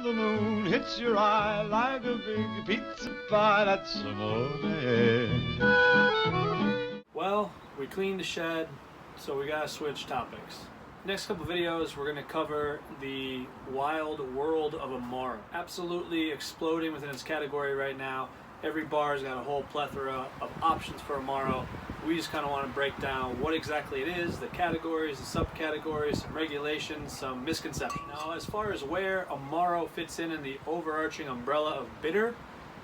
the moon hits your eye like a big pizza pie, that's amore. Well, we cleaned the shed, so we gotta switch topics. Next couple videos, we're gonna cover the wild world of Amaro. Absolutely exploding within its category right now. Every bar's got a whole plethora of options for Amaro. We just kind of want to break down what exactly it is, the categories, the subcategories, some regulations, some misconceptions. Now, as far as where Amaro fits in the overarching umbrella of bitter,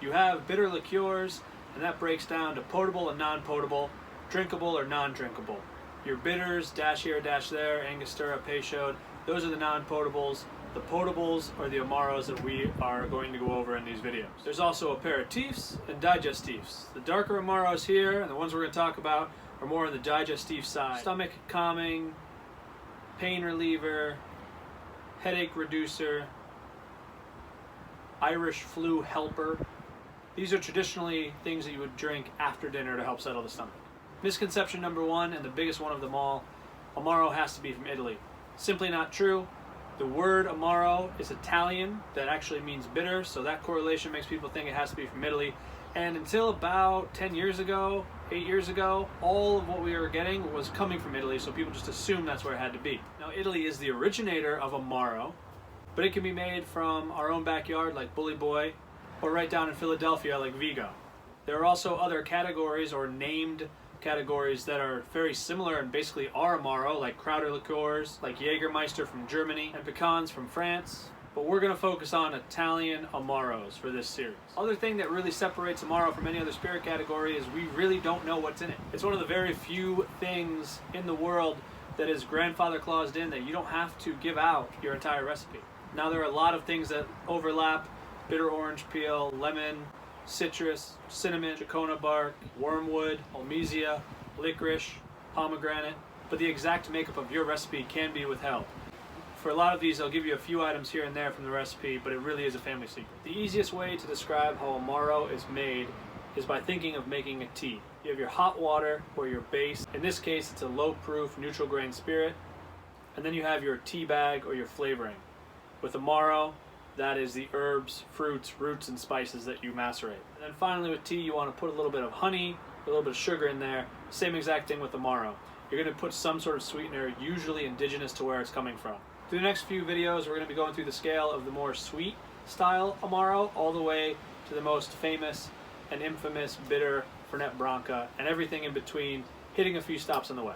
you have bitter liqueurs, and that breaks down to potable and non-potable, drinkable or non-drinkable. Your bitters, dash here, dash there, Angostura, Peychaud, those are the non-potables. The potables are the Amaros that we are going to go over in these videos. There's also aperitifs and digestifs. The darker Amaros here, and the ones we're going to talk about, are more on the digestif side. Stomach calming, pain reliever, headache reducer, Irish flu helper. These are traditionally things that you would drink after dinner to help settle the stomach. Misconception number one, and the biggest one of them all, Amaro has to be from Italy. Simply not true. The word Amaro is Italian, that actually means bitter, so that correlation makes people think it has to be from Italy. And until about 10 years ago, 8 years ago, all of what we were getting was coming from Italy, so people just assumed that's where it had to be. Now, Italy is the originator of Amaro, but it can be made from our own backyard like Bully Boy, or right down in Philadelphia like Vigo. There are also other categories or named categories that are very similar and basically are Amaro, like Crowder liqueurs, like Jägermeister from Germany, and pecans from France. But we're going to focus on Italian Amaros for this series. Other thing that really separates Amaro from any other spirit category is we really don't know what's in it. It's one of the very few things in the world that is grandfather claused in that you don't have to give out your entire recipe. Now there are a lot of things that overlap: bitter orange peel, lemon, citrus, cinnamon, chicona bark, wormwood, almesia, licorice, pomegranate, but the exact makeup of your recipe can be withheld. For a lot of these, I'll give you a few items here and there from the recipe, but it really is a family secret. The easiest way to describe how Amaro is made is by thinking of making a tea. You have your hot water or your base. In this case, it's a low-proof, neutral grain spirit. And then you have your tea bag or your flavoring. With Amaro, that is the herbs, fruits, roots, and spices that you macerate. And then finally with tea, you want to put a little bit of honey, a little bit of sugar in there. Same exact thing with Amaro. You're going to put some sort of sweetener, usually indigenous to where it's coming from. Through the next few videos, we're going to be going through the scale of the more sweet style Amaro, all the way to the most famous and infamous bitter Fernet Branca, and everything in between, hitting a few stops on the way.